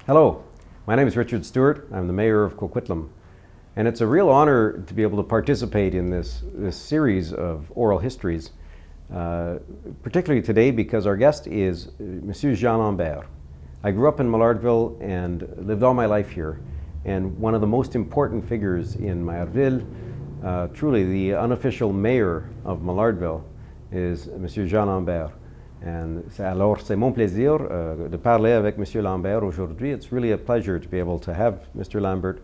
Hello, my name is Richard Stewart. I'm the mayor of Coquitlam, and it's a real honor to be able to participate in this series of oral histories, particularly today because our guest is Monsieur Jean Lambert. I grew up in Millardville and lived all my life here, and one of the most important figures in Millardville, truly the unofficial mayor of Millardville, is Monsieur Jean Lambert. Alors, c'est mon plaisir de parler avec Monsieur Lambert aujourd'hui. It's really a pleasure to be able to have Mr. Lambert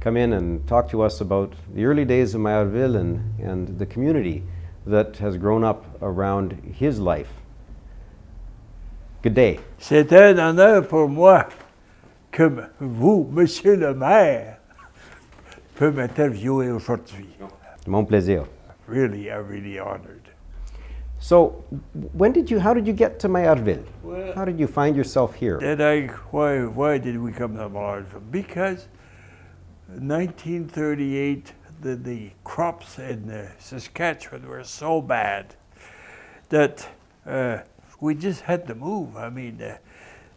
come in and talk to us about the early days of Millardville and the community that has grown up around his life. Good day. C'est un honneur pour moi que vous, Monsieur le maire, peut m'interviewer aujourd'hui. Mon plaisir. Really, I'm really honored. So, how did you get to Millardville? Well, how did you find yourself here? Why did we come to Millardville? Because 1938, the crops in Saskatchewan were so bad that we just had to move. I mean,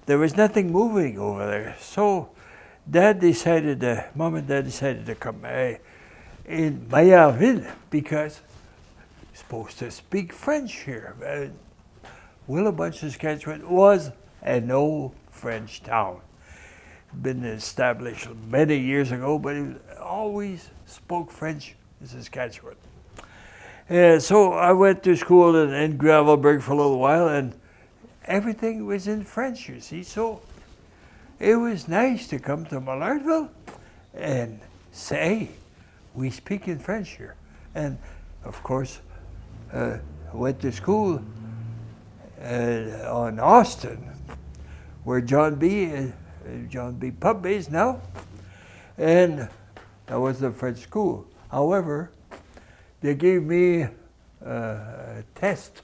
there was nothing moving over there. So Mom and Dad decided to come in Millardville because supposed to speak French here. Willowbunch, Saskatchewan was an old French town. Been established many years ago, but it always spoke French in Saskatchewan. So I went to school in Gravelburg for a little while, and everything was in French, you see. So it was nice to come to Millardville and say, we speak in French here. And of course, went to school on Austin, where John B. Pub is now, and that was the French school. However, they gave me a test,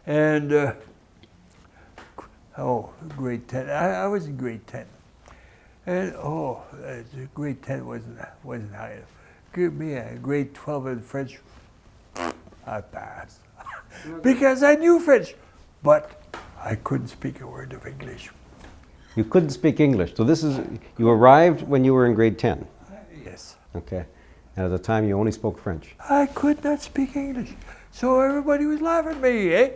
and grade 10. I was in grade 10, and grade 10 wasn't high enough. Give me a grade 12 in French. I passed because I knew French, but I couldn't speak a word of English. You couldn't speak English. So you arrived when you were in grade 10? Yes. Okay. And at the time you only spoke French? I could not speak English. So everybody was laughing at me, eh?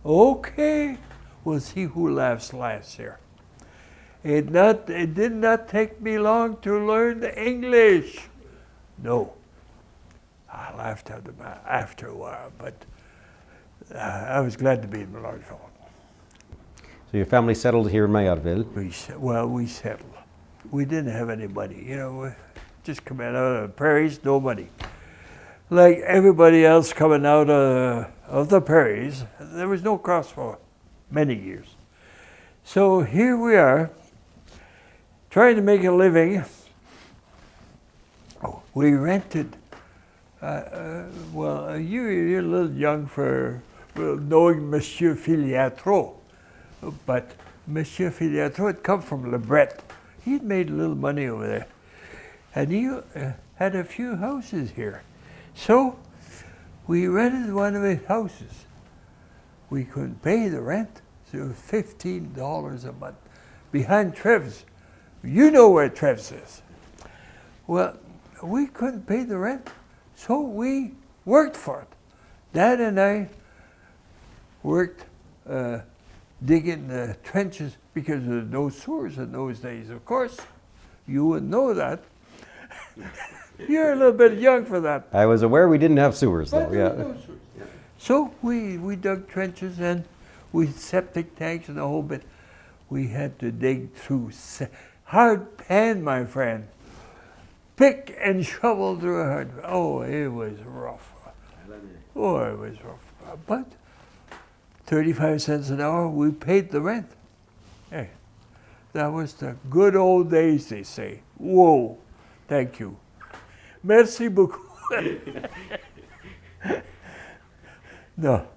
Okay. We'll see who laughs last here. It did not take me long to learn the English. No. I laughed after a while, but I was glad to be in Millardville. So your family settled here in Millardville? We settled. We didn't have anybody, just coming out of the prairies, nobody. Like everybody else coming out of the prairies, there was no crops for many years. So here we are, trying to make a living. We rented. You're a little young for knowing Monsieur Filiatro, but Monsieur Filiatro had come from Lambert. He'd made a little money over there, and he had a few houses here. So we rented one of his houses. We couldn't pay the rent, so it was $15 a month. Behind Trev's. You know where Trev's is. Well, we couldn't pay the rent. So we worked for it. Dad and I worked digging the trenches because there were no sewers in those days. Of course, you wouldn't know that. You're a little bit young for that. I was aware we didn't have sewers, though. Yeah. No sewers. So we dug trenches and we septic tanks and the whole bit. We had to dig through hard pan, my friend. Pick and shovel through a hard. Oh, it was rough. Oh, it was rough. But 35 cents an hour, we paid the rent. Hey, that was the good old days, they say. Whoa, thank you. Merci beaucoup. No.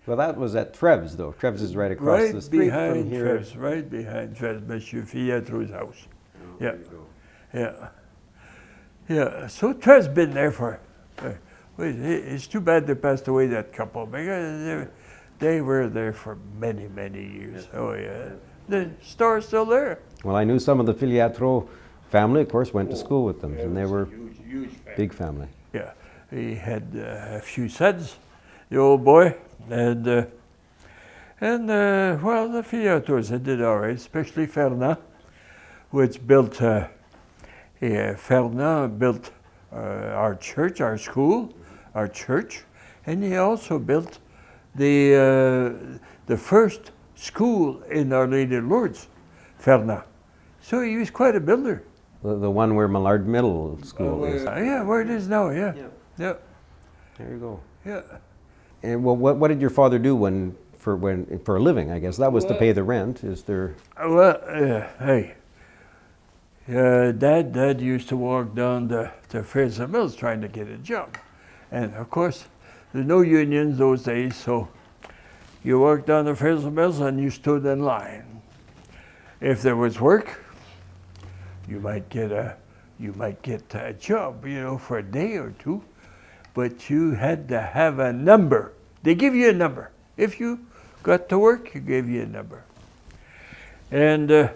Well, that was at Trev's, though. Trev's is right across the street from here. Right behind Trev's, Monsieur Fiatro's house. Yeah. Yeah, so Trev's been there for, it's too bad they passed away, that couple, because they were there for many, many years. Oh yeah, The store's still there. Well, I knew some of the Filiatro family, of course, went to school with them, and they were huge family. big family. Yeah, he had a few sons, the old boy, and well, the Filiatros, they did all right, especially Fernand, which built, Fernand built our church, our school, our church, and he also built the first school in Our Lady of Lourdes, Fernand. So he was quite a builder. The one where Millard Middle School is. Yeah, where it is now, yeah. Yeah. There you go. Yeah. And well, what did your father do for a living? I guess that was to pay the rent. Is there? Well, hey, Dad used to walk down to Fraser Mills trying to get a job, and of course, there's no unions those days, so you walked down to Fraser Mills and you stood in line. If there was work, you might get a job, you know, for a day or two, but you had to have a number. They give you a number. If you got to work, you gave you a number. And if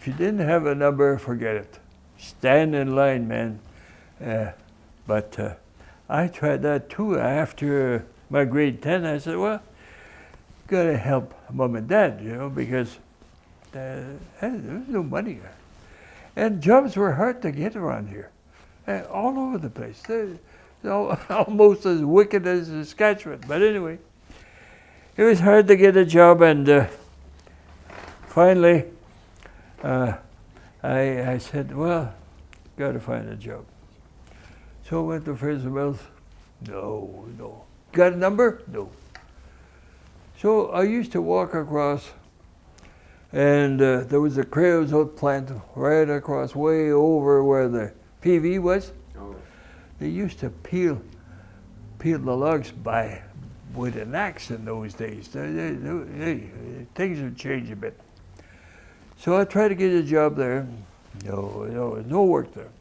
you didn't have a number, forget it. Stand in line, man. But I tried that too. After my grade 10, I said, well, gotta help Mom and Dad, you know, because there was no money. And jobs were hard to get around here, all over the place. They're almost as wicked as Saskatchewan. But anyway, it was hard to get a job, and finally, I said, well, got to find a job. So I went to Fraser Mills. No. Got a number? No. So I used to walk across, and there was a creosote plant right across, way over where the PV was. Oh. They used to peel the logs with an axe in those days. Things have changed a bit. So I tried to get a job there. No work there.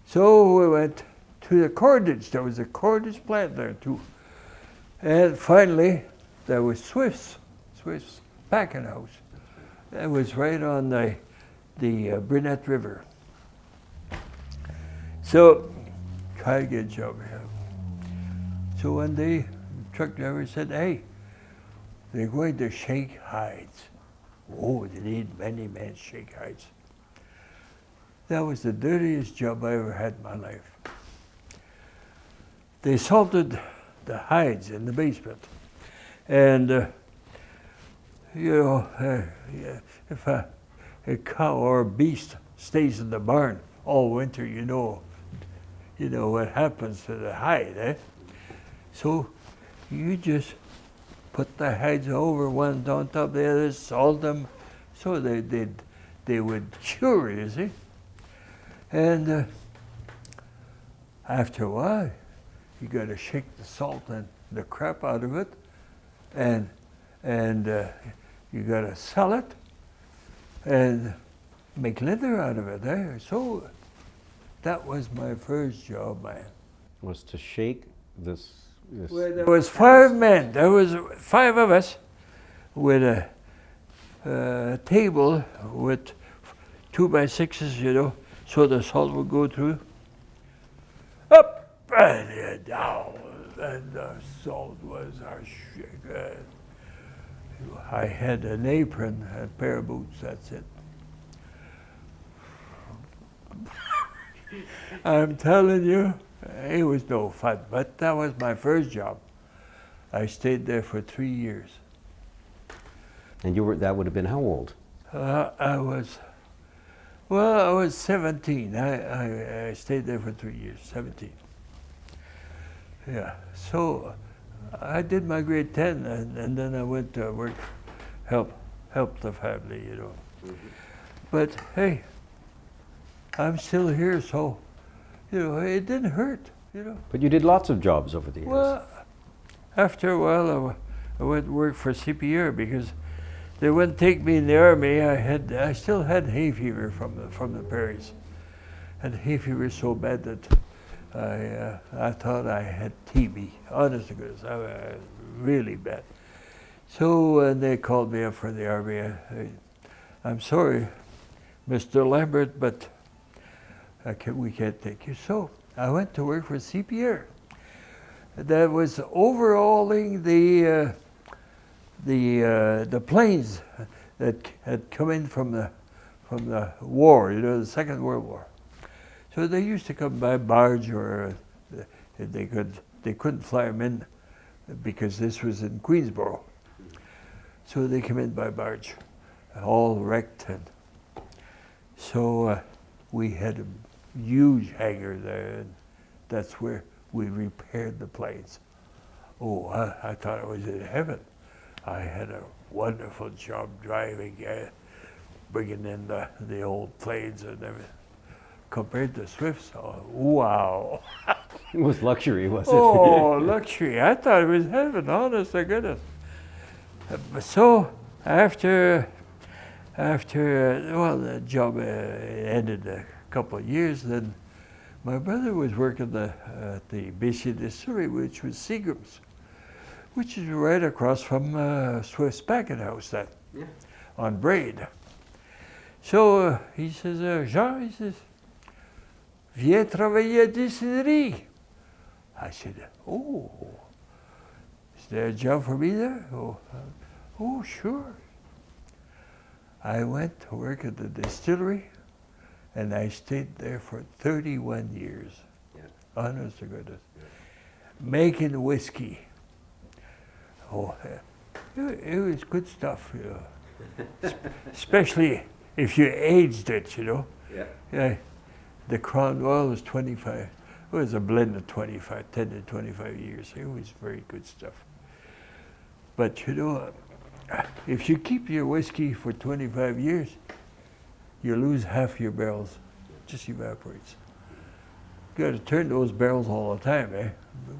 So we went to the cordage. There was a cordage plant there too. And finally, there was Swift's packing house. That was right on the Brunette River. So, try to get a job here. So one day, the truck driver said, hey, they're going to shake hides. Oh, they need many men shake hides. That was the dirtiest job I ever had in my life. They salted the hides in the basement. And, if a cow or a beast stays in the barn all winter, you know what happens to the hide, eh? So you just put the hides over one on top of the other, salt them, so they would cure, you see. And after a while, you got to shake the salt and the crap out of it, and you got to sell it and make leather out of it. Eh? So that was my first job, man. Was to shake this. Well, there was 5 men. There was 5 of us with a table with 2x6s, you know, so the salt would go through. Up and down, and the salt was a shake. I had an apron, a pair of boots, that's it. I'm telling you, it was no fun, but that was my first job. I stayed there for 3 years. And that would have been how old? I was 17. I stayed there for 3 years, 17. Yeah, so I did my grade 10, and then I went to work, help the family, you know. Mm-hmm. But hey, I'm still here, so, you know, it didn't hurt, you know. But you did lots of jobs over the years. Well, after a while, I went to work for CPR because they wouldn't take me in the army. I still had hay fever from the prairies, and hay fever so bad that I thought I had TB. Honest to goodness, really bad. So they called me up for the army. I'm sorry, Mr. Lambert, but we can't take you. So I went to work for CPR. That was overhauling the planes that had come in from the war, the Second World War. So they used to come by barge, or they couldn't fly them in because this was in Queensboro. So they come in by barge, all wrecked, and so we had a huge hangar there, and that's where we repaired the planes. Oh, I thought I was in heaven. I had a wonderful job driving, bringing in the old planes and everything. Compared to Swift's, oh, wow. It was luxury, was it? Oh, luxury. I thought it was heaven, honest to goodness. So after the job ended a couple of years, then my brother was working at the BC Distillery, which was Seagram's, which is right across from Swift's packing house on Braid. So he says, Jean, he says, viens travailler à distillerie. I said, oh, is there a job for me there? Oh, sure. I went to work at the distillery, and I stayed there for 31 years. Yeah. Honest to goodness. Yeah. Making whiskey. Oh, it was good stuff, especially if you aged it, Yeah. The Crown Royal was 25. It was a blend of 10 to 25 years. It was very good stuff. But if you keep your whiskey for 25 years, you lose half your barrels. It just evaporates. You got to turn those barrels all the time, eh?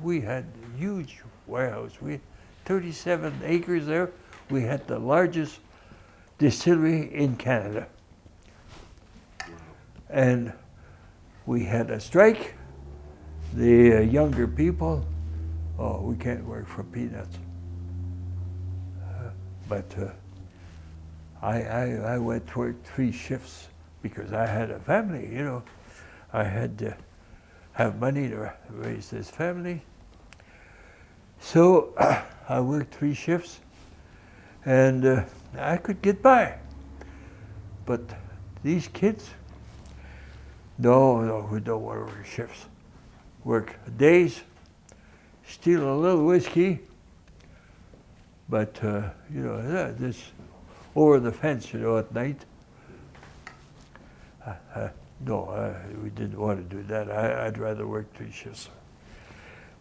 We had a huge warehouse. We had 37 acres there. We had the largest distillery in Canada. And we had a strike. The younger people, oh, we can't work for peanuts. But I went to work 3 shifts because I had a family, I had to have money to raise this family. So I worked 3 shifts, and I could get by. But these kids, no, we don't want to work shifts. Work days, steal a little whiskey, but this over the fence, at night. No, we didn't want to do that. I'd rather work 3 shifts.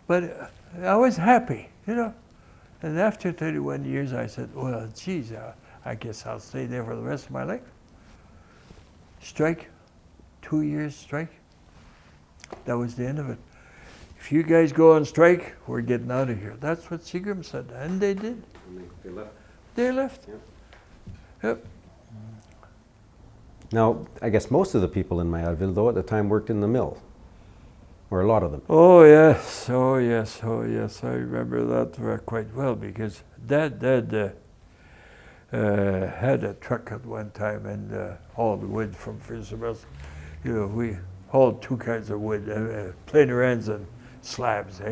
But I was happy, And after 31 years, I said, well, geez, I guess I'll stay there for the rest of my life. Strike, 2 years strike. That was the end of it. If you guys go on strike, we're getting out of here. That's what Seagram said, and they did. And they left. They left. Yep. Now, I guess most of the people in Mayaville, though, at the time worked in the mill, or a lot of them. Oh yes, oh yes, oh yes. I remember that quite well because Dad had a truck at one time and hauled wood from Fisherville. We hauled 2 kinds of wood, planer ends and slabs.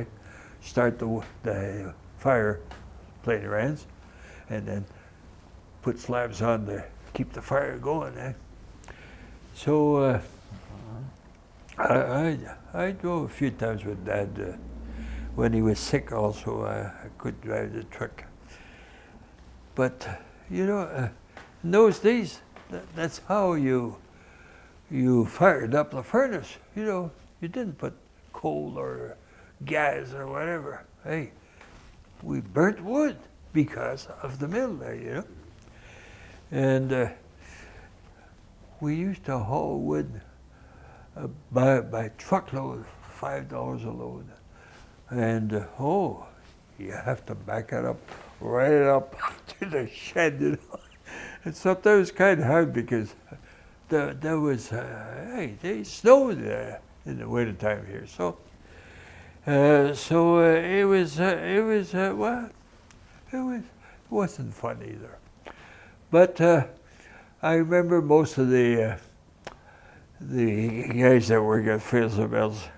Start the fire, planer ends, and then put slabs on to keep the fire going. So I drove a few times with Dad. When he was sick also, I could drive the truck. But, in those days, that's how you fired up the furnace. You didn't put coal or gas or whatever. Hey, we burnt wood because of the mill there, And we used to haul wood by truckload, $5 a load. And you have to back it up right up to the shed. And sometimes it's kind of hard because there was, they snowed in the winter time here. So it was wasn't fun either. But I remember most of the guys that work at Fields and Mills.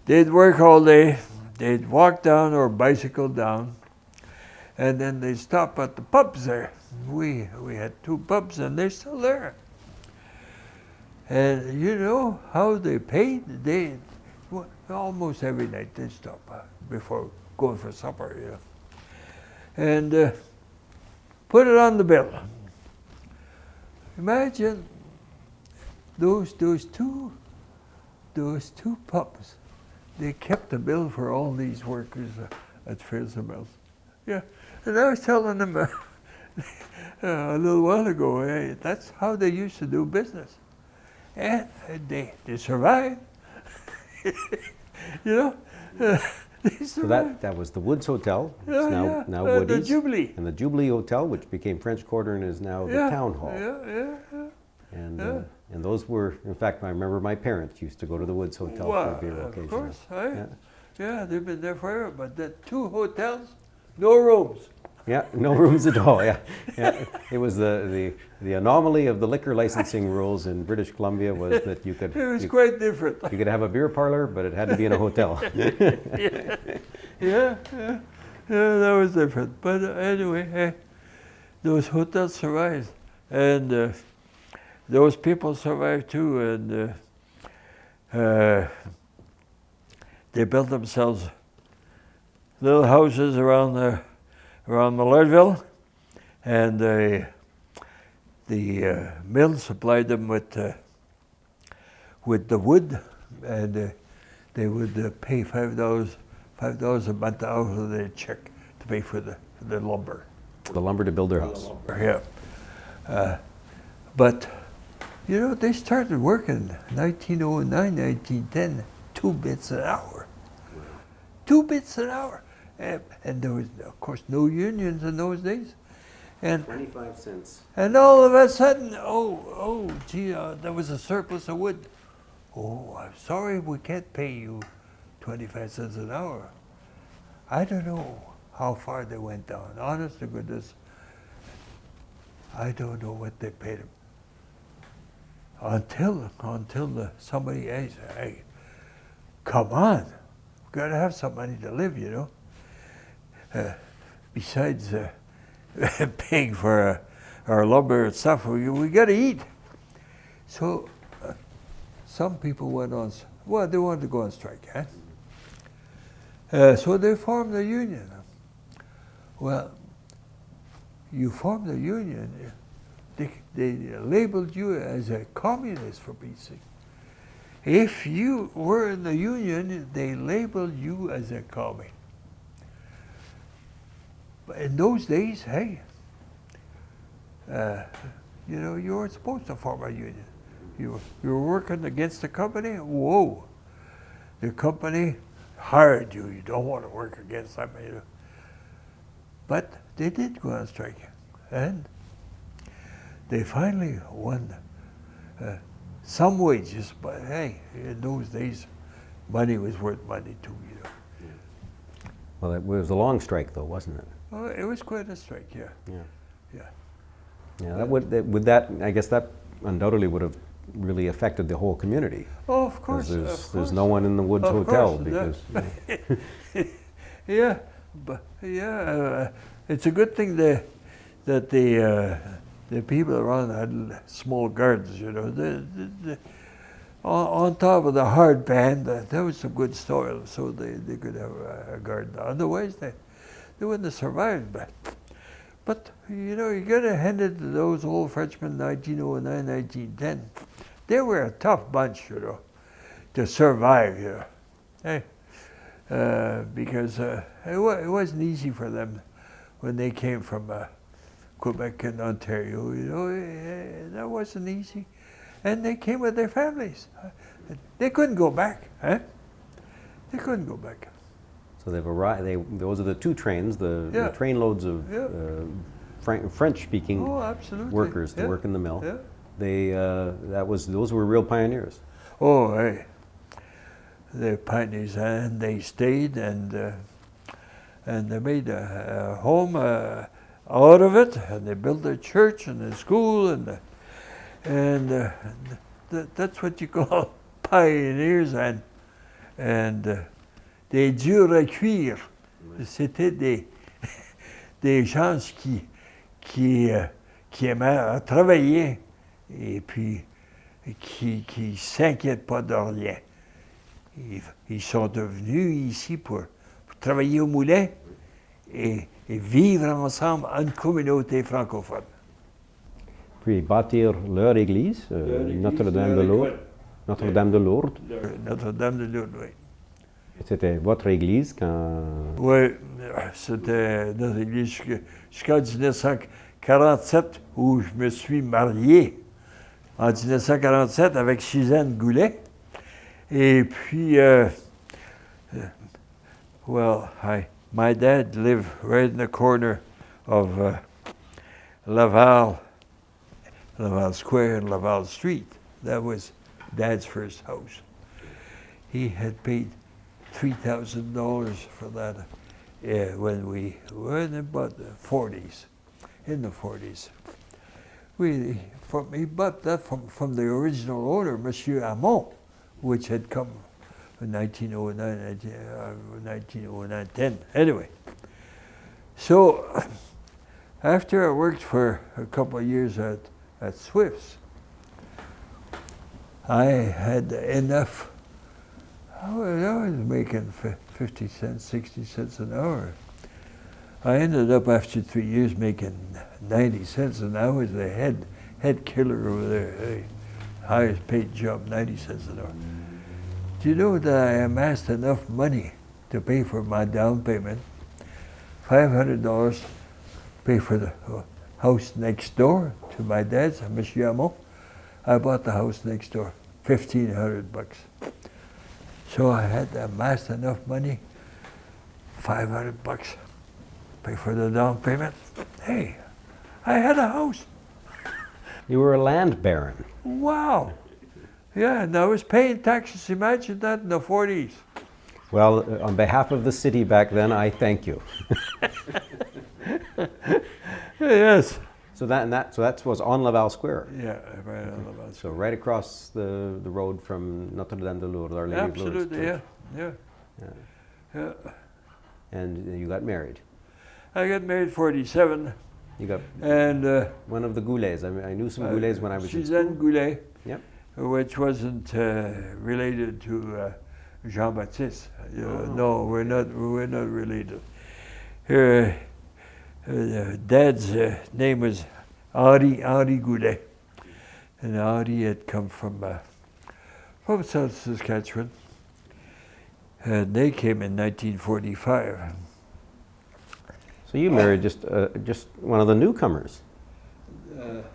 They'd work all day. They'd walk down or bicycle down, and then they'd stop at the pubs there. We had 2 pubs, and they're still there. And you know how they paid? Almost every night they'd stop before going for supper, you know, and put it on the bill. Imagine those two pubs. They kept the bill for all these workers at Fields and Mills. Yeah, and I was telling them a little while ago, hey, that's how they used to do business. And they survived. You know, they survived. So that was the Woods Hotel. Yeah, It's now, yeah. now Woody's. The Jubilee. And the Jubilee Hotel, which became French Quarter and is now the Town Hall. And those were, in fact, I remember my parents used to go to the Woods Hotel for a beer occasionally. Of course, Yeah. yeah, they've been there forever. But the 2 hotels, no rooms. Yeah, no rooms at all. Yeah, yeah. It was the anomaly of the liquor licensing rules in British Columbia was that you could. It was quite different. You could have a beer parlor, but it had to be in a hotel. Yeah, that was different. But anyway, those hotels survived, and those people survived too, and they built themselves little houses around Millardville, and the mill supplied them with the wood, and they would pay $5 a month out of their check to pay for the lumber. The lumber to build their house. Yeah, but you know, they started working 1909, 1910, 2 bits an hour. 2 bits an hour. And there was, of course, no unions in those days. And 25 cents. And all of a sudden, gee, there was a surplus of wood. Oh, I'm sorry, we can't pay you 25 cents an hour. I don't know how far they went down. Honest to goodness, I don't know what they paid them. Until somebody asked, hey, come on, we've got to have some money to live, you know. Besides paying for our lumber and stuff, we got to eat. So some people went on, they wanted to go on strike, so they formed a union. Well, you formed a union, they labeled you as a communist, for Pete's sake. If you were in the union, they labeled you as a commie. But in those days, hey, you know, you weren't supposed to form a union. You were working against the company. Whoa, the company hired you. You don't want to work against them, you know. But they did go on strike, and they finally won some wages. But hey, in those days, money was worth money too, you know. Well, it was a long strike, though, wasn't it? Oh, it was quite a strike, yeah. Yeah, that I guess that undoubtedly would have really affected the whole community. Oh, of course. There's no one in the Woods Hotel because. Yeah, but it's a good thing that the people around had small gardens, you know. On top of the hard pan, there was some good soil, so they could have a garden. Otherwise, they wouldn't have survived. But you know, you got to hand it to those old Frenchmen, 1909, 1910. They were a tough bunch, you know, to survive, you know. Hey, because it wasn't easy for them when they came from Quebec and Ontario, you know. That wasn't easy. And they came with their families. They couldn't go back, huh? They couldn't go back. So they've arrived. Those are the 2 trains, the train loads of French-speaking workers to work in the mill. Yeah. Those were real pioneers. Oh, hey, they're pioneers, and they stayed, and they made a home, out of it, and they built a church and a school, that's what you call pioneers, and des durs à cuire. C'était des gens qui aimaient travailler et puis qui s'inquiètent pas de rien. Ils sont devenus ici pour travailler au moulin et vivre ensemble en communauté francophone. Puis bâtir leur église, Notre-Dame de Lourdes. Notre-Dame de Lourdes. Notre-Dame de Lourdes, oui. C'était votre église quand... Oui, c'était notre église jusqu'en 1947 où je me suis marié. En 1947 avec Suzanne Goulet. Et puis, my dad lived right in the corner of Laval Square and Laval Street. That was Dad's first house. He had paid $3,000 for that when we were in about the 40s, in the 40s. He bought that from the original owner, Monsieur Hamon, which had come in 1909, Anyway, so after I worked for a couple of years at Swift's, I had enough. I was making 50 cents, 60 cents an hour. I ended up after 3 years making 90 cents, and I was the head killer over there. The highest paid job, 90 cents an hour. Do you know that I amassed enough money to pay for my down payment? $500 pay for the house next door to my dad's, Monsieur Hamon. I bought the house next door, $1,500. So I had amassed enough money, $500, pay for the down payment. Hey, I had a house. You were a land baron. Wow. Yeah, and I was paying taxes. Imagine that in the 40s. Well, on behalf of the city back then, I thank you. Yes. So that was on Laval Square. Yeah, right on Laval Square. So right across the road from Notre-Dame de Lourdes, Our Lady of Lourdes. Absolutely, yeah. And you got married. I got married 47. You got one of the Goulets. I knew some Goulets when I was in school. Suzanne Goulet, Yep. which wasn't related to Jean-Baptiste. No, we're not related. Her dad's name was Henri Goulet, and Henri had come from South Saskatchewan, and they came in 1945. So you married just one of the newcomers.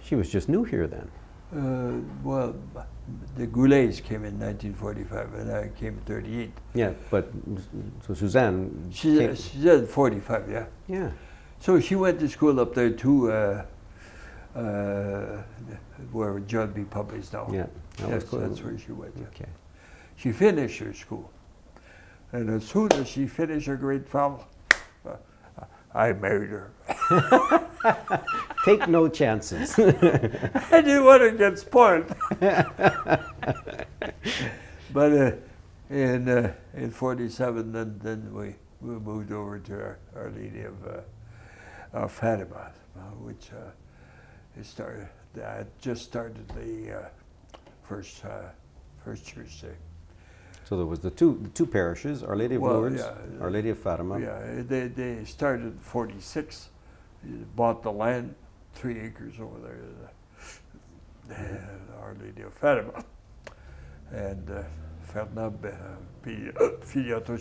She was just new here then. Well, the Goulets came in 1945, and I came in 38. Yeah, but so Suzanne. She's 45, yeah. Yeah. So she went to school up there too, where John B. Pub is now. Yeah, yes, that's where she went. Okay. She finished her school, and as soon as she finished her grade 12, I married her. Take no chances. I didn't want to get spoiled. But in 47, then we moved over to Our Lady of Fatima, which just started the first church there. So there was the two parishes, Our Lady of Lourdes, Our Lady of Fatima. Yeah, they started in 46. Bought the land, 3 acres over there, Our Lady of Fatima. And Fernand Filiatro,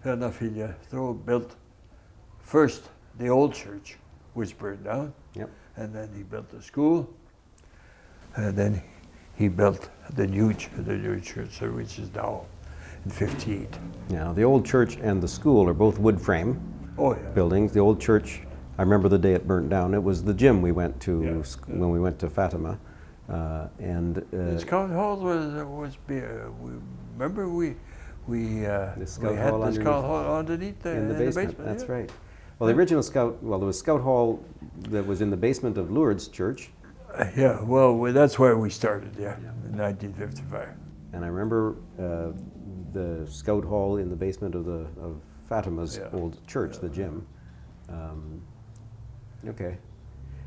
Fernand Filiatro built first the old church, which burned down. Yep. And then he built the school. And then he built the new church, which is now in 58. Now, the old church and the school are both wood frame buildings. The old church, I remember the day it burnt down. It was the gym we went to when we went to Fatima. The Scout Hall we had the Scout Hall underneath in the basement. basement. That's right. Well, the original Scout, well, there was Scout Hall that was in the basement of Lourdes Church. Yeah, well, that's where we started, yeah, in 1955. And I remember the Scout Hall in the basement of Fatima's old church, the gym. Okay.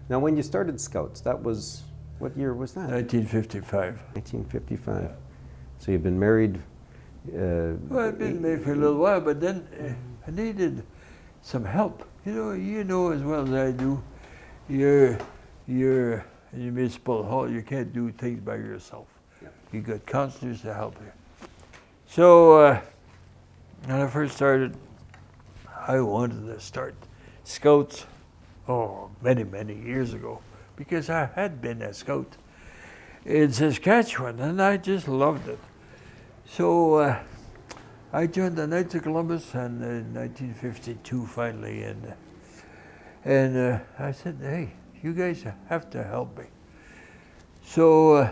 Now, when you started Scouts, that was, what year was that? 1955. 1955. Yeah. So you've been married? Well, I've been married for a little while, but then I needed some help. You know as well as I do, you're in the municipal hall, you can't do things by yourself. Yeah. You got counselors to help you. So when I first started, I wanted to start Scouts, many, many years ago, because I had been a Scout in Saskatchewan, and I just loved it. So I joined the Knights of Columbus in 1952 finally, and I said, hey, you guys have to help me. So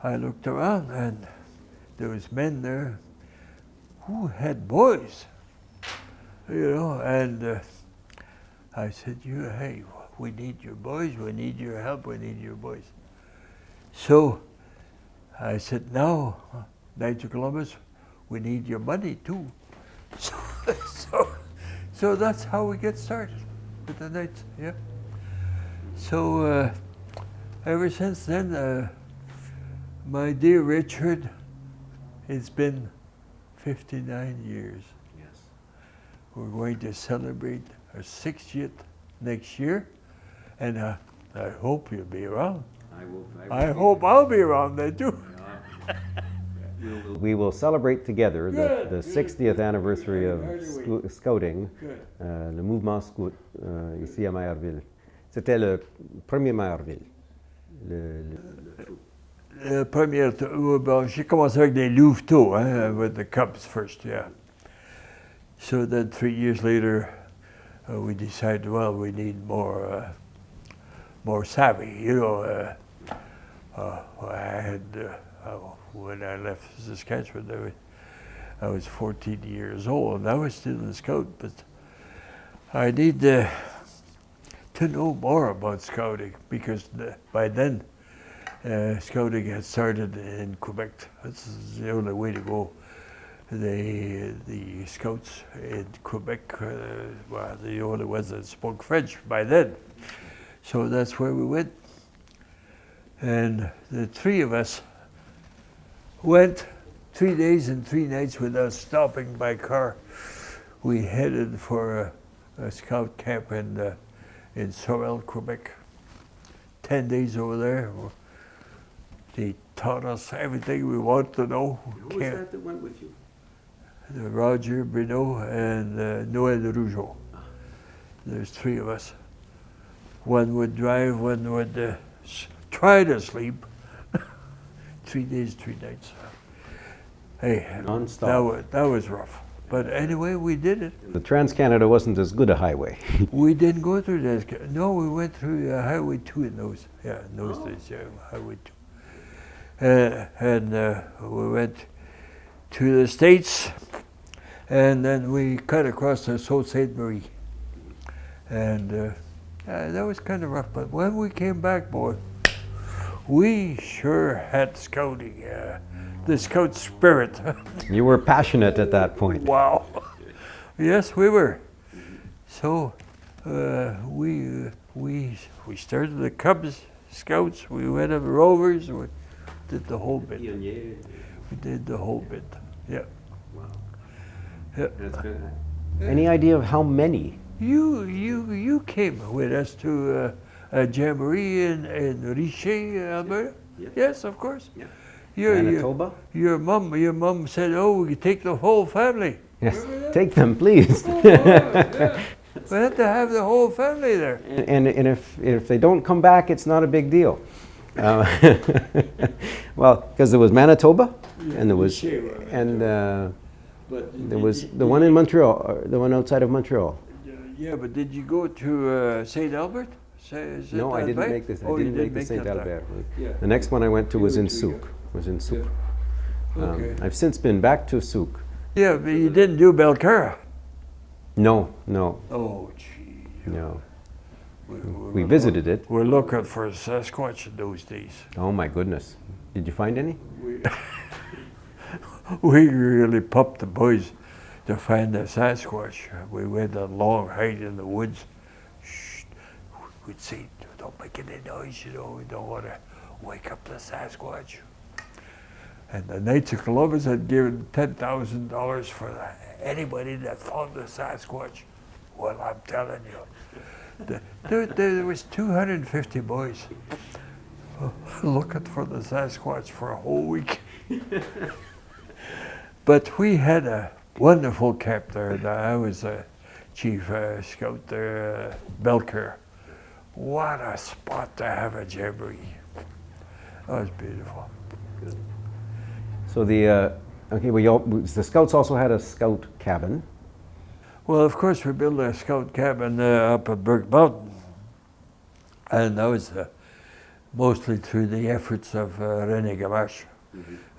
I looked around, and there was men there who had boys, and I said, hey, we need your boys, we need your help, we need your boys. So I said, now, Knights of Columbus, we need your money too. So that's how we get started with the Knights, yeah. So ever since then, my dear Richard, it's been 59 years. Yes. We're going to celebrate our 60th next year, and I hope you'll be around. I hope I'll be around then too. We will celebrate together the 60th anniversary of Scouting, le mouvement Scout ici à Maillardville. C'était le premier Maillardville. Le premier, bon, j'ai commencé avec des louveteaux, with the cubs first, yeah. So then 3 years later, we decided, well, we need more savvy, I had, when I left Saskatchewan, I was 14 years old, and I was still a Scout, but I need to know more about Scouting, because by then, Scouting had started in Quebec. This is the only way to go. The Scouts in Quebec were the only ones that spoke French by then. So that's where we went. And the three of us went 3 days and 3 nights without stopping by car. We headed for a Scout camp in Sorel, Quebec. 10 days over there. They taught us everything we wanted to know. Who was that went with you? Roger Bruneau and Noël Rougeau. There's 3 of us. One would drive, one would try to sleep. 3 days, 3 nights. Hey, non-stop. That was rough. But anyway, we did it. The Trans-Canada wasn't as good a highway. We didn't go through that. No, we went through Highway 2 in those days, yeah, Highway 2. And we went to the States, and then we cut across the Sault Ste. Marie. And that was kind of rough, but when we came back, boy, we sure had Scouting, the Scout spirit. You were passionate at that point. Wow. Yes, we were. So we started the Cubs Scouts, we went up Rovers, we did the whole bit. We did the whole bit, yeah. Wow. Yeah. Any idea of how many? You came with us to Jamboree in Richer, Alberta? Yes, of course. Yeah. Manitoba? Your mom said, oh, we take the whole family. Yes, take them, please. Yeah. We had to have the whole family there. And if they don't come back, it's not a big deal. Well, because there was Manitoba, and there was, and there was the one in Montreal, the one outside of Montreal. Yeah, but did you go to St. Albert? No, I didn't make this. I didn't make the St. Albert. Yeah. The next one I went to was in Souk. Okay. I've since been back to Souk. Yeah, but you didn't do Belcara. No, no, Oh, gee. no. We We visited it. We're looking for Sasquatch in those days. Oh my goodness. Did you find any? We really pumped the boys to find the Sasquatch. We went a long hike in the woods. Shh. We'd say, don't make any noise, you know, we don't want to wake up the Sasquatch. And the Knights of Columbus had given $10,000 for anybody that found the Sasquatch. Well, I'm telling you, there was 250 boys looking for the Sasquatch for a whole week. But we had a wonderful camp there. I was a chief scout there, Belcare. What a spot to have a jamboree. That was beautiful. So the the Scouts also had a scout cabin. Well, of course, we built a scout cabin up at Burke Mountain. And that was mostly through the efforts of René Gamache.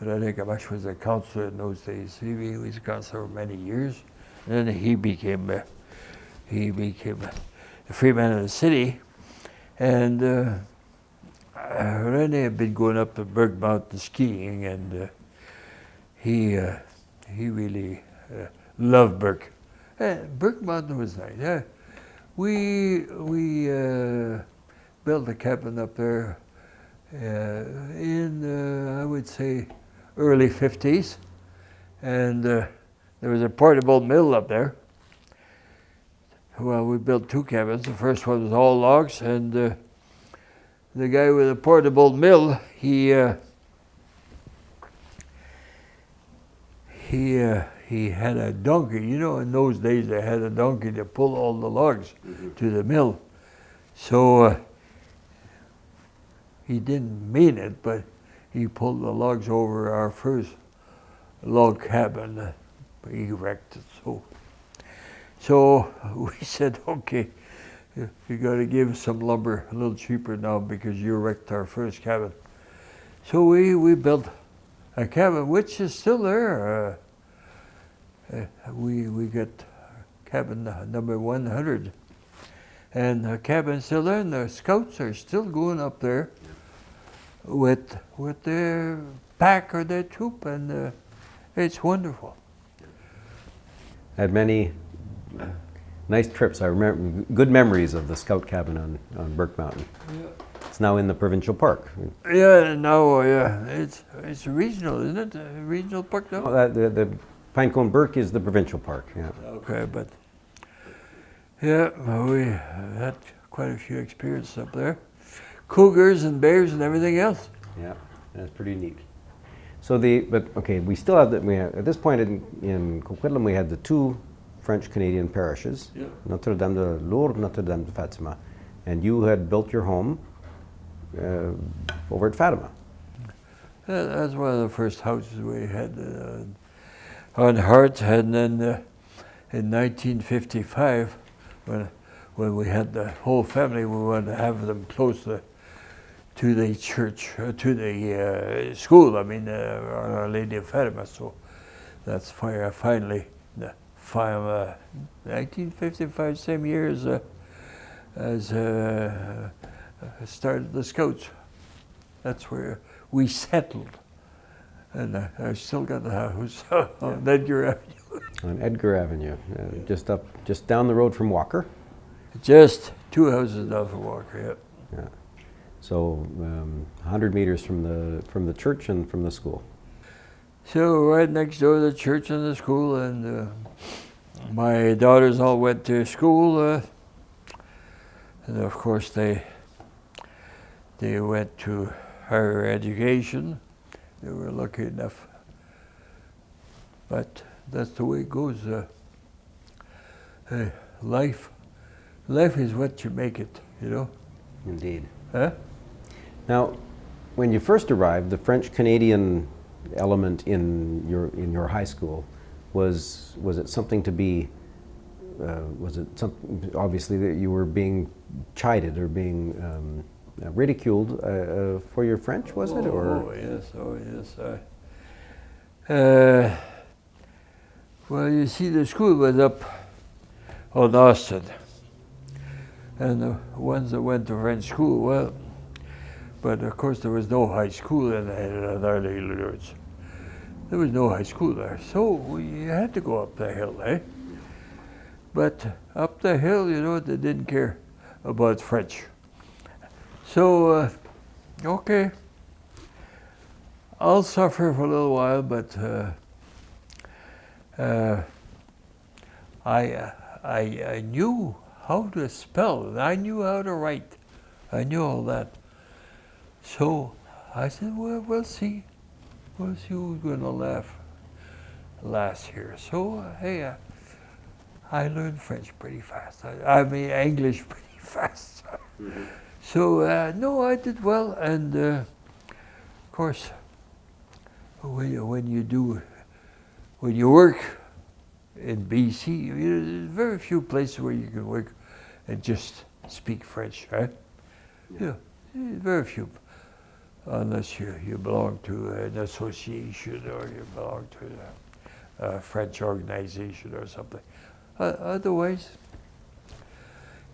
René Gamache was a counselor in those days. He was a counselor for many years. And then he became a free man of the city. And René had been going up the Burke Mountain skiing, and he really loved Burke. Burke Mountain was nice. We built a cabin up there in, I would say, early 50s. And there was a portable mill up there. Well, we built two cabins. The first one was all logs, and the guy with the portable mill, he had a donkey. You know, in those days they had a donkey to pull all the logs to the mill. So he didn't mean it, but he pulled the logs over our first log cabin. He wrecked it. So we said, okay, you got to give us some lumber a little cheaper now because you wrecked our first cabin. So we built a cabin, which is still there. We got cabin number 100. And the cabin's still there, and the Scouts are still going up there with their pack or their troop, and it's wonderful. Had many nice trips. I remember good memories of the Scout cabin on Burke Mountain. Yeah. It's now in the provincial park. Yeah, no, yeah, it's regional, isn't it? Regional park now. Oh, the Pinecone Burke is the provincial park. Yeah. Okay, but yeah, we had quite a few experiences up there. Cougars and bears and everything else. Yeah, that's pretty neat. So we still have at this point in Coquitlam we had the two French-Canadian parishes, Yeah. Notre-Dame de Lourdes, Notre-Dame de Fatima, and you had built your home over at Fatima. That's one of the first houses we had on Hart, and then in 1955, when we had the whole family, we wanted to have them close to the church, to the school. I mean, Our Lady of Fatima. So that's finally. 1955, same year as started the Scouts. That's where we settled. And I still got the house on Edgar Avenue. On Edgar Avenue, just down the road from Walker. Just two houses down from Walker, yeah. Yeah. So 100 meters from the church and from the school. So right next door to the church and the school, and my daughters all went to school, and of course they went to higher education. They were lucky enough, but that's the way it goes. Life is what you make it, you know. Indeed. Huh? Now, when you first arrived, the French-Canadian element in your high school was it something to be? Was it something obviously that you were being chided or being ridiculed for your French? Was it or? Oh yes. Well, you see, the school was up on Austin. And the ones that went to French school, well, but of course there was no high school in our neighborhoods. There was no high school there, so we had to go up the hill, eh? But up the hill, you know, they didn't care about French. So, okay, I'll suffer for a little while, but I knew how to spell, and I knew how to write. I knew all that. So I said, well, we'll see. We'll see who's going to laugh last here. So, hey, I learned French pretty fast. I mean, English pretty fast. Mm-hmm. So, no, I did well. And, of course, when you work in BC, there's very few places where you can work and just speak French, right? Yeah, very few. Unless you belong to an association or you belong to a French organization or something. Otherwise,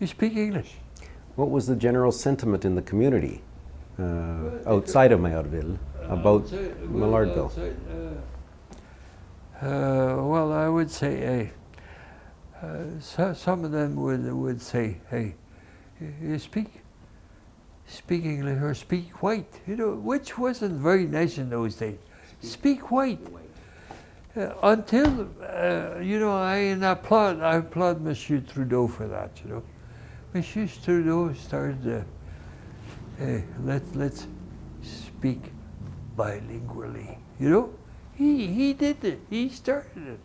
you speak English. What was the general sentiment in the community outside of Maillardville about Millardville? Well, I would say, some of them would say, hey, you speak English or speak white, you know, which wasn't very nice in those days. Speak white. Until, you know, I applaud Monsieur Trudeau for that, you know. Monsieur Trudeau started, hey, let's speak bilingually, you know. He did it, he started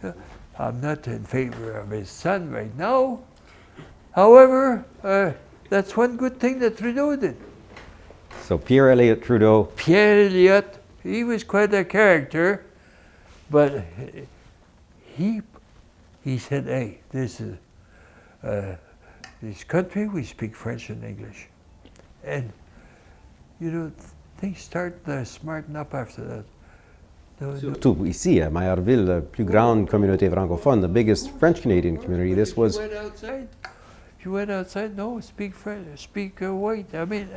it. I'm not in favor of his son right now. However, that's one good thing that Trudeau did. So Pierre Elliott Trudeau. Pierre Elliott, he was quite a character, but he said, hey, this country, we speak French and English. And, you know, things start to smarten up after that. Surtout ici, à Maillardville, la plus grande communauté francophone, the biggest French-Canadian community, this was... If you went outside, no, speak French, speak white. I mean,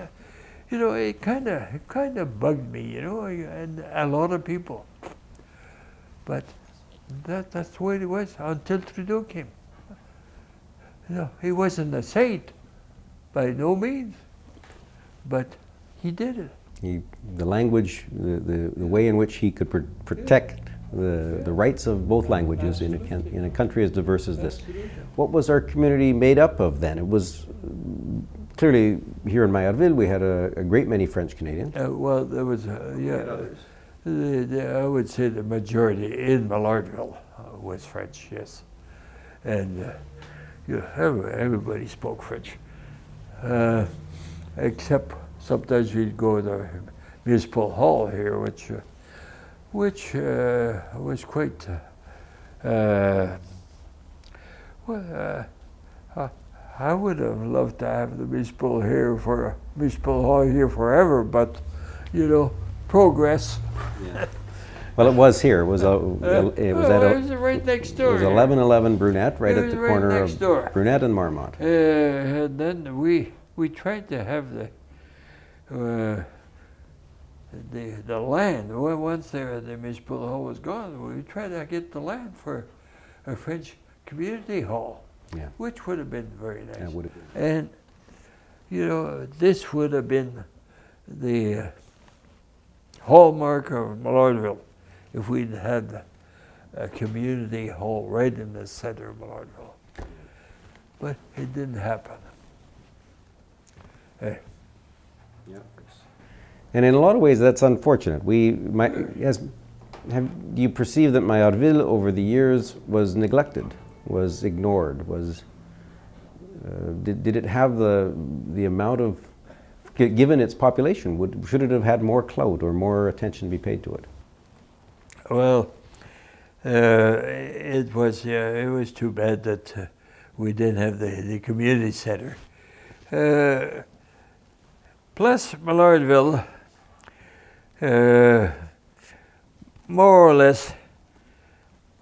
you know, it kind of bugged me, you know, and a lot of people. But that's the way it was until Trudeau came. You know, he wasn't a saint, by no means, but he did it. The language, the way in which he could protect the rights of both languages in a country as diverse as this. What was our community made up of then? It was clearly here in Maillardville we had a great many French Canadians. Well, there was, I would say the majority in Millardville was French, yes. And you know, everybody spoke French, except sometimes we'd go to the municipal hall here, which was quite, well, I would have loved to have the municipal hall here forever, but, you know, progress. Yeah. Well, it was here. It was right next door. It was 1111 Brunette, right at the corner of door. Brunette and Marmont. And then we tried to have the land. Once the municipal hall was gone, we tried to get the land for a French community hall, yeah, which would have been very nice. Yeah, would have been. And you know, this would have been the hallmark of Millardville if we'd had a community hall right in the center of Millardville. But it didn't happen. Yeah. And in a lot of ways, that's unfortunate. Do you perceive that Maillardville over the years was neglected, was ignored, did it have the amount of, given its population, should it have had more clout or more attention be paid to it? Well, it was too bad that we didn't have the community center. Plus, Millardville, more or less,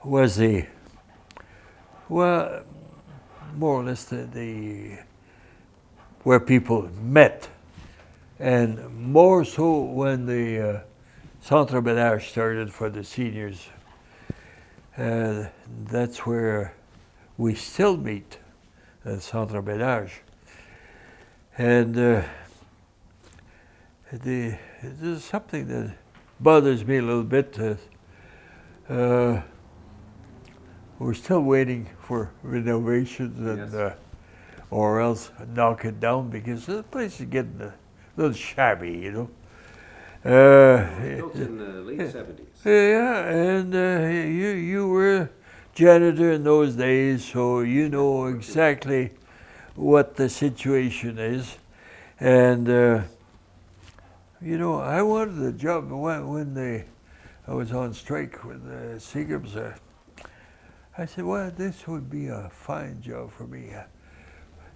was Well, more or less where people met, and more so when the Centre Ménage started for the seniors. That's where we still meet at Centre Ménage. And there's something that bothers me a little bit. We're still waiting for renovations, and Yes. or else knock it down, because the place is getting a little shabby, you know. Built in the late 70s. Yeah, and you were janitor in those days, so you know exactly what the situation is. And you know, I wanted a job when I was on strike with the Seagrams. I said, well, this would be a fine job for me.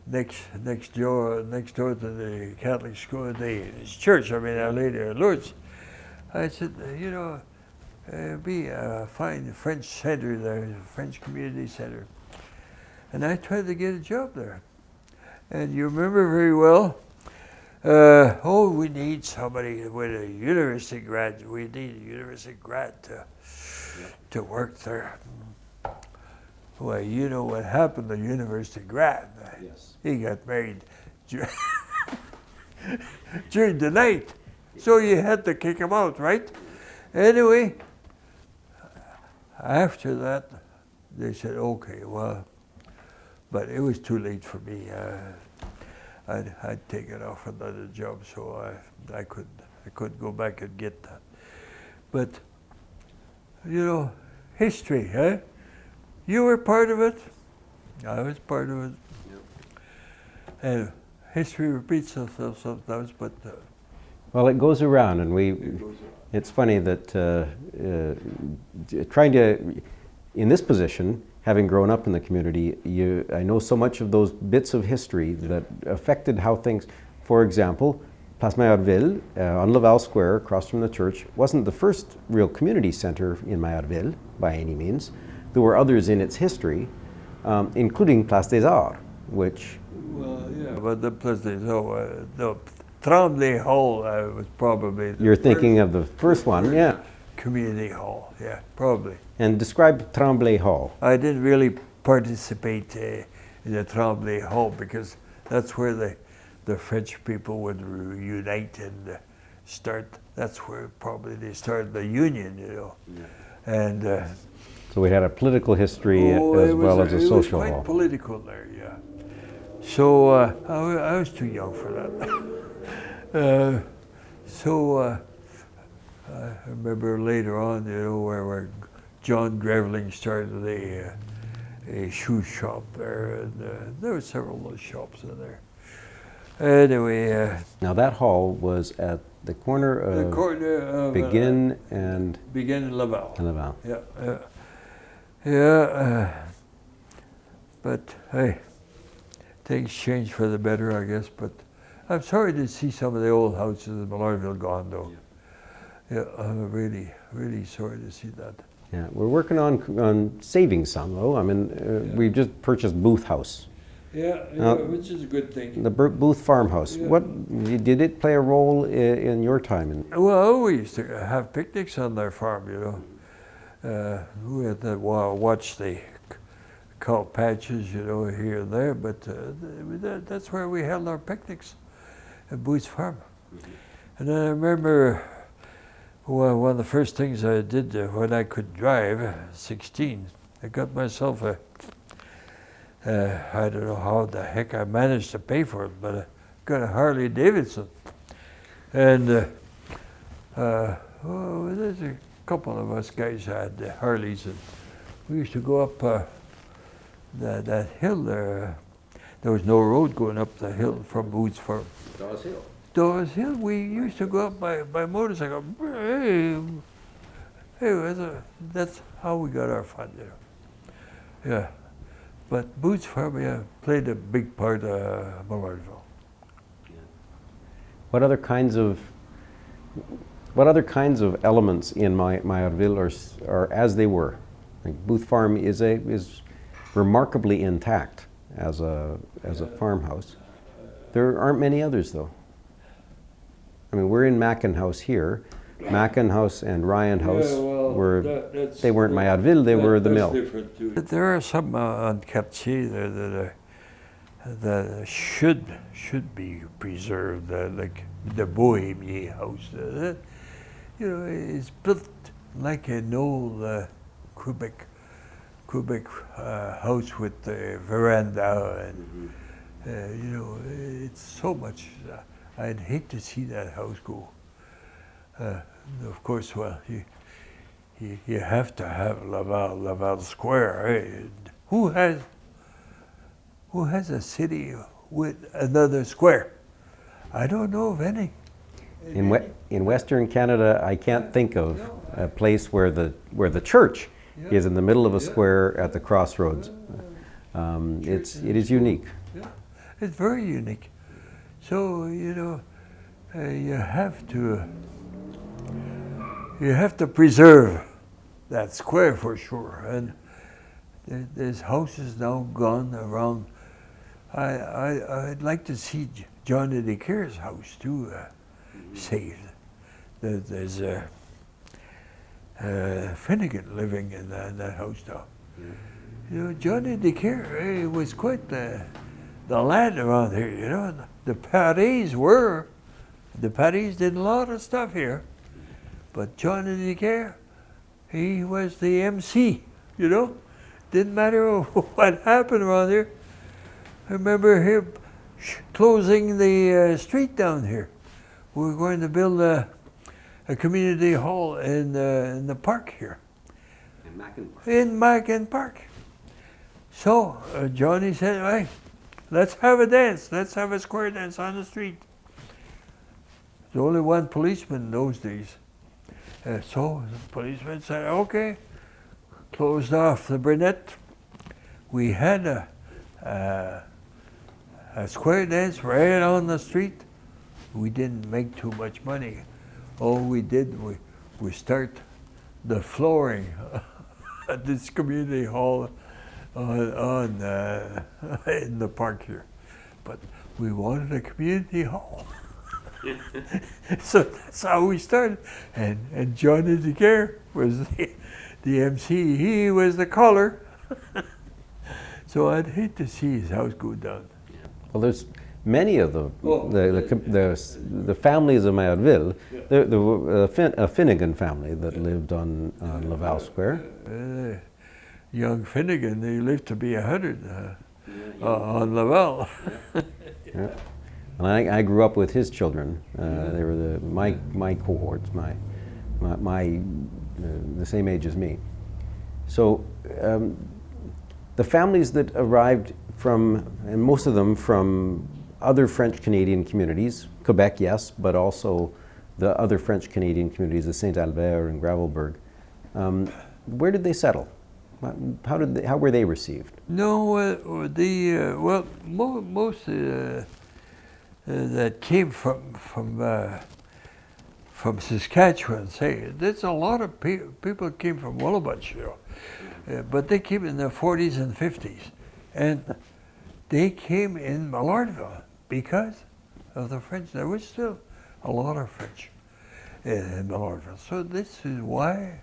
Next door to the Catholic school, the church. I mean, Our Lady of Lourdes. I said, you know, be a fine French center there, French community center. And I tried to get a job there. And you remember very well, oh, we need somebody with a university grad. We need a university grad to work there. Well, you know what happened to university grad. Yes. He got married during the night. So you had to kick him out, right? Anyway, after that, they said, okay, well, but it was too late for me. I'd taken off another job, so I couldn't go back and get that. But, you know, history, eh? You were part of it. I was part of it. Yep. And history repeats itself sometimes, but Well, it goes around, and it's funny that trying to, in this position, having grown up in the community, I know so much of those bits of history that affected how things, for example, Place Maillardville on Laval Square, across from the church, wasn't the first real community center in Maillardville, by any means. There were others in its history, including Place des Arts, which... Well, yeah, but the Place des Arts, the Tremblay Hall was probably the You're thinking of the first one, yeah. community hall, yeah, probably. And describe Tremblay Hall. I didn't really participate in the Tremblay Hall because that's where the French people would unite and start. That's where probably they started the union, you know. Yeah. And so we had a political history as well as a social hall. It was quite hall. political there, yeah. So I was too young for that. I remember later on, you know, where John Greveling started a shoe shop there, and there were several little shops in there. Anyway. Now that hall was at the corner of Begin and Laval. And Laval. Yeah, yeah. But hey, things change for the better, I guess. But I'm sorry to see some of the old houses in Maillardville gone, though. Yeah, I'm really, really sorry to see that. Yeah, we're working on saving some, though. I mean, we just purchased Booth House. Yeah, which is a good thing. The Booth Farmhouse. Yeah. What did it play a role in your time? Well, we used to have picnics on their farm, you know. We had to watch the cow patches, you know, here and there, but that's where we held our picnics, at Booth's farm. Mm-hmm. And I remember one of the first things I did when I could drive, 16, I got myself I don't know how the heck I managed to pay for it, but I got a Harley Davidson. And there's a couple of us guys had Harleys, and we used to go up that hill there. There was no road going up the hill from Booth's farm. Dawes Hill. Dawes Hill. We used to go up by motorcycle. That's how we got our fun, you know. Yeah. But Booth's farm, yeah, played a big part of Maillardville. Yeah. What other kinds of elements in Maillardville are as they were? Like Booth Farm is remarkably intact as a farmhouse. There aren't many others, though. I mean, we're in Mackin House here. Mackin House and Ryan House they weren't Maillardville, they were the mill. There are some on Captier there that should be preserved, like the Bohemian House. You know, it's built like an old Quebec house with the veranda, and you know, it's so much. I'd hate to see that house go. Of course, well, you have to have Laval Square. Eh? Who has a city with another square? I don't know of any. In Western Canada, I can't think of a place where the church is in the middle of a square at the crossroads. It is unique. Yeah, it's very unique. So you know, you have to preserve that square for sure. And there's houses now gone around. I'd like to see Johnny DeCare's house too saved. There's Finnegan living in that house now. You know, Johnny DeCare, he was quite the lad around here. You know, the Paris did a lot of stuff here, but Johnny DeCare, he was the MC. You know, didn't matter what happened around here. I remember him closing the street down here. We were going to build a community hall in the park here. In Mackin Park. So Johnny said, "Hey, let's have a dance. Let's have a square dance on the street." There's only one policeman in those days. So the policeman said, "Okay." Closed off the brunette. We had a square dance right on the street. We didn't make too much money. All we did, we start the flooring at this community hall in the park here. But we wanted a community hall. So that's how we started. And Johnny DeCare was the MC. He was the caller. So I'd hate to see his house go down. Well, there's many of the families of Maillardville. A Finnegan family that lived on Laval Square. Young Finnegan, he lived to be 100 on Laval. Yeah. And I grew up with his children. They were my cohorts, the same age as me. So the families that arrived from, and most of them from other French Canadian communities, Quebec, yes, but also the other French Canadian communities, the Saint Albert and Gravelbourg. Where did they settle? How were they received? No, most that came from Saskatchewan. Say, there's a lot of people came from Willowbunch, you know, but they came in the 40s and 50s, and they came in Maillardville because of the French. There was still a lot of French in Maillardville, so this is why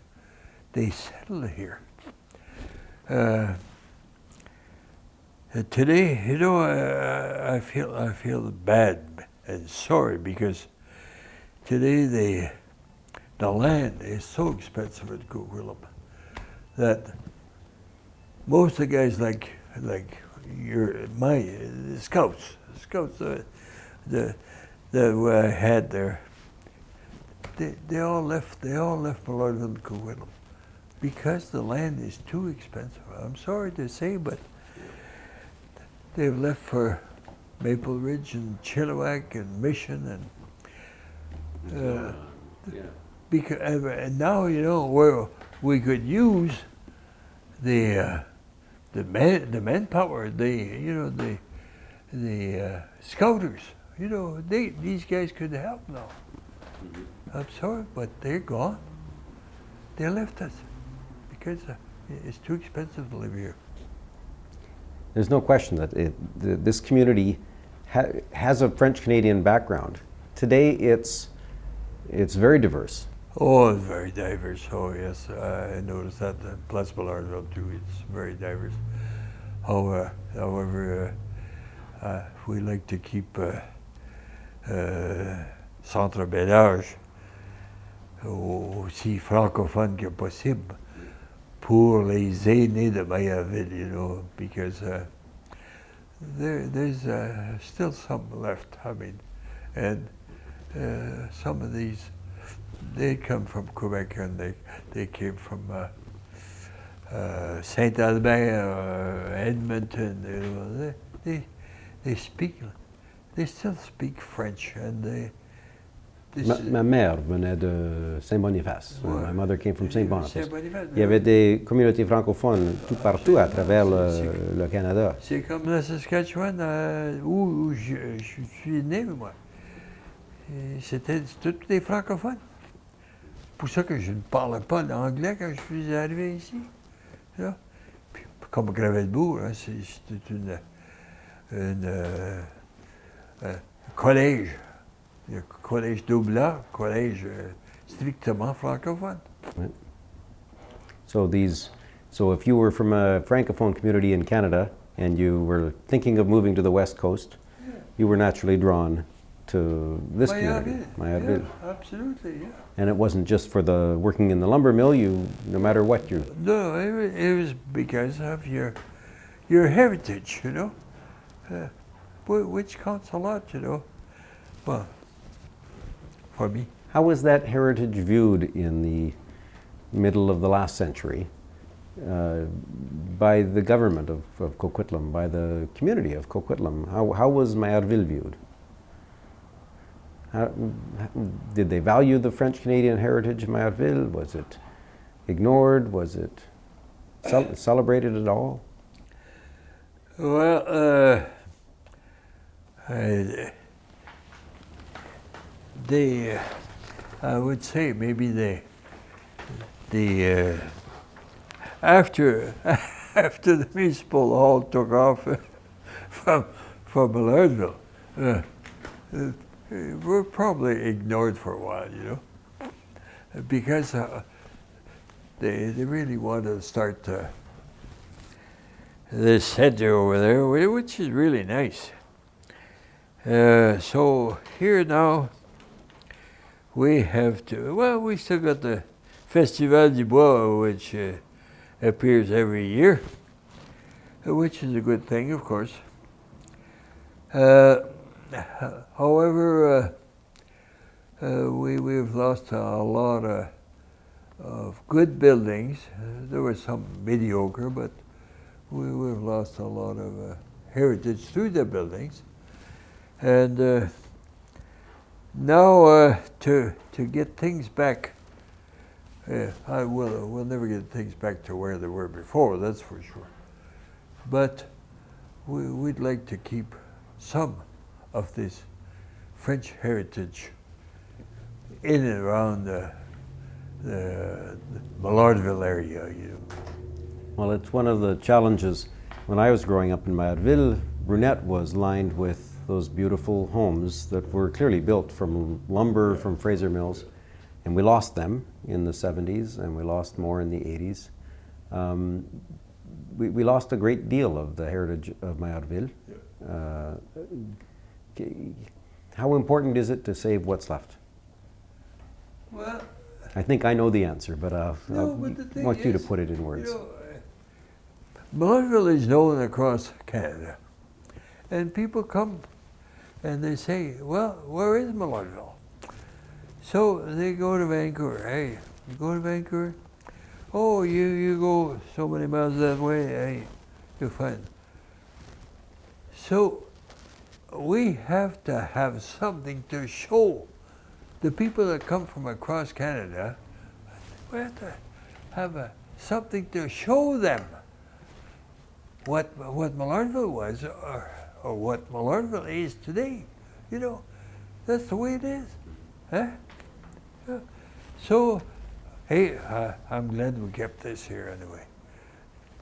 they settled here. Today, you know, I feel bad and sorry because today the land is so expensive at Coquitlam that most of the guys like the scouts that I had there, they all left Maillardville and Coquitlam because the land is too expensive. I'm sorry to say, but they've left for Maple Ridge and Chilliwack and Mission because and now, you know, where we could use the manpower, the scouters, you know, these guys could help now. I'm sorry, but they're gone. They left us because it's too expensive to live here. There's no question that this community has a French-Canadian background. Today, it's very diverse. Oh, it's very diverse. Oh, yes, I noticed that. Plus Millardville too. It's very diverse. However, we like to keep Centre Bel-Âge aussi francophone que possible pour les aînés de Mayerville, you know, because there's still some left. I mean, and some of these, they come from Quebec and they came from Saint Albert, Edmonton. You know, they still speak French, and they. Ma mère venait de Saint-Boniface. Ouais. My mother came from Saint-Boniface. Saint-Boniface. Il y avait des communautés francophones tout partout à travers le Canada. C'est comme la Saskatchewan, où je suis né, moi. C'était tous des francophones. Pour ça que je ne parlais pas l'anglais quand je suis arrivé ici. Là. Puis, comme Gravelbourg, hein, c'était un collège. Le collège Doubla, collège strictement francophone. Right. So if you were from a francophone community in Canada and you were thinking of moving to the West Coast, you were naturally drawn to this community, Mayerville. Yeah, absolutely, yeah. And it wasn't just for the working in the lumber mill. No matter what you. No, it was because of your heritage, you know, which counts a lot, you know. Well, for me. How was that heritage viewed in the middle of the last century by the government of Coquitlam, by the community of Coquitlam? How was Mayerville viewed? Did they value the French-Canadian heritage of Mayerville? Was it ignored? Was it celebrated at all? Well, I would say maybe after the municipal hall took off from Millardville, we're probably ignored for a while, you know, because they really wanted to start this center over there, which is really nice. So here now, we still got the Festival du Bois, which appears every year, which is a good thing, of course. However, we've lost a lot of good buildings. There were some mediocre, but we've lost a lot of heritage through the buildings. And now to get things back, we'll never get things back to where they were before, that's for sure. But we'd like to keep some of this French heritage in and around the Millardville area, you know. Well, it's one of the challenges. When I was growing up in Mayerville, Brunette was lined with those beautiful homes that were clearly built from lumber from Fraser Mills, and we lost them in the 70s, and we lost more in the 80s. We lost a great deal of the heritage of Mayerville. How important is it to save what's left? Well, I think I know the answer, but I want you to put it in words. You know, Millardville is known across Canada, and people come and they say, well, where is Millardville? So they go to Vancouver. Hey, you go to Vancouver? Oh, you go so many miles that way, hey, you'll find. So we have to have something to show the people that come from across Canada. We have to have something to show them what Millardville was, or what Millardville is today. You know, that's the way it is. Huh? Yeah. So, hey, I'm glad we kept this here anyway.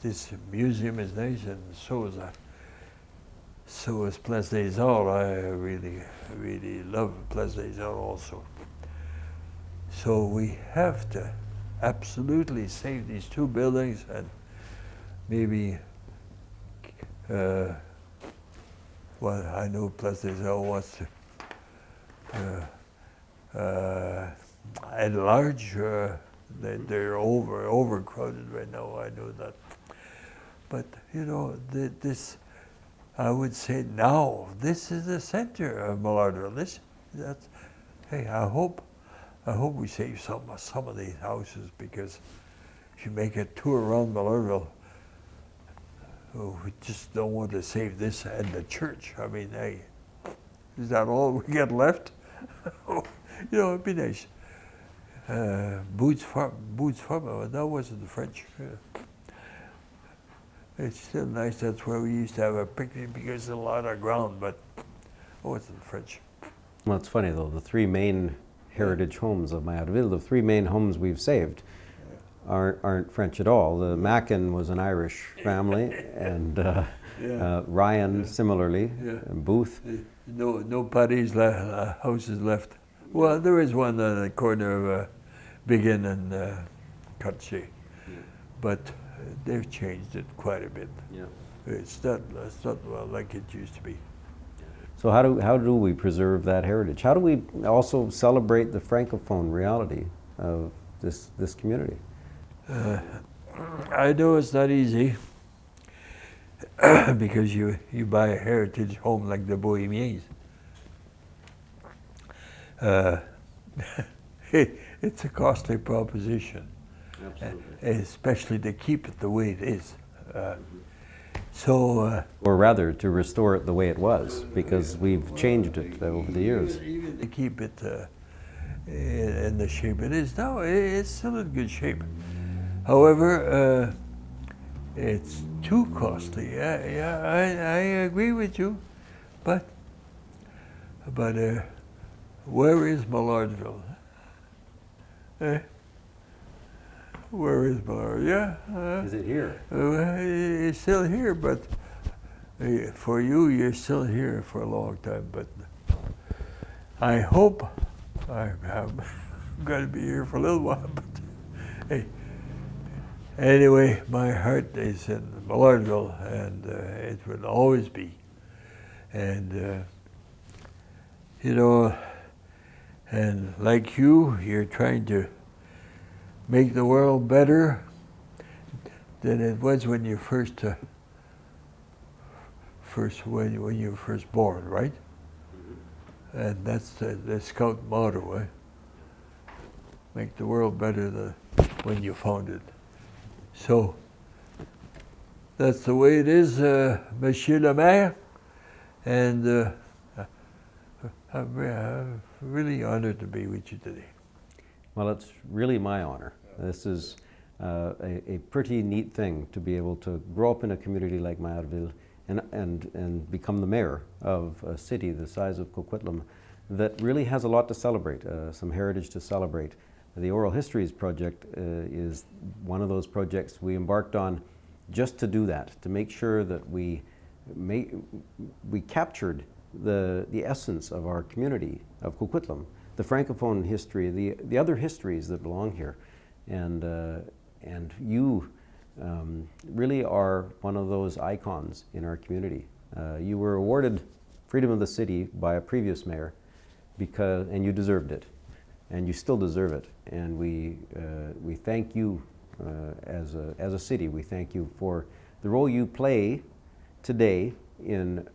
this museum is nice, and so is Place des Arts. I really love Place des Arts also. So we have to absolutely save these two buildings, and maybe, well, I know Place des Arts wants to enlarge. They're overcrowded right now, I know that. But, you know, this, I would say now, this is the center of Millardville. Hey, I hope we save some of these houses, because if you make a tour around Millardville, we just don't want to save this and the church. I mean, hey, is that all we get left? You know, it'd be nice. Boots Farm, that wasn't the French. It's still nice. That's where we used to have a picnic, because there's a lot of ground, but it wasn't the French. Well, it's funny though, the three main heritage homes of Maillardville, the three main homes we've saved aren't French at all. The Mackin was an Irish family, and Ryan similarly, and Booth. No Paddy's houses left. Well, there is one on the corner of Biggin and Cutchy, but they've changed it quite a bit. Yeah. It's not well, like it used to be. So how do we preserve that heritage? How do we also celebrate the Francophone reality of this community? I know it's not easy, because you buy a heritage home like the Bohemians. It's a costly proposition. Absolutely. Especially to keep it the way it is. Or rather, to restore it the way it was, because we've changed it over the years. Even to keep it in the shape it is now, it's still in good shape. However, it's too costly. I agree with you, but where is Millardville? Where is Millardville? Yeah. Is it here? It's still here, but for you, you're still here for a long time. But I hope I'm going to be here for a little while. But hey, anyway, my heart is in Millardville, and it will always be. And you know, and like you're trying to make the world better than it was when you when you were first born, right? And that's the Scout motto, eh? Make the world better than when you found it. So that's the way it is, Monsieur le Maire, and I'm really honored to be with you today. Well, it's really my honor. This is a pretty neat thing to be able to grow up in a community like Maillardville and become the mayor of a city the size of Coquitlam that really has a lot to celebrate, some heritage to celebrate. The Oral Histories Project is one of those projects we embarked on just to do that, to make sure that we captured the essence of our community of Coquitlam, the Francophone history, the other histories that belong here, and you really are one of those icons in our community. You were awarded Freedom of the City by a previous mayor, and you deserved it, and you still deserve it. And we thank you as a city. We thank you for the role you play today in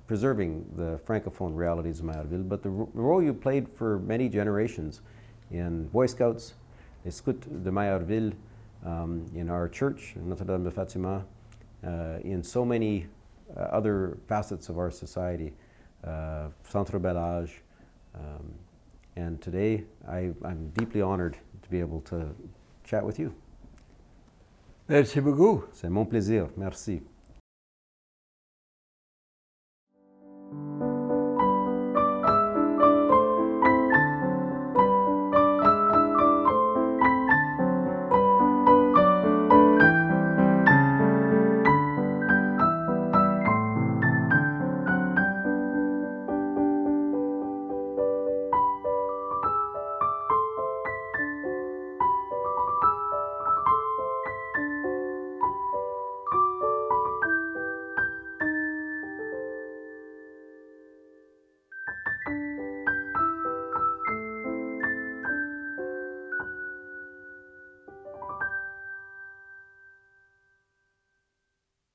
preserving the Francophone realities of Maillardville, but the role you played for many generations in Boy Scouts, les Scouts de Maillardville, in our church, Notre-Dame de Fatima, in so many other facets of our society, Centre Bel Âge, and today I'm deeply honored to be able to chat with you. Merci beaucoup. C'est mon plaisir. Merci.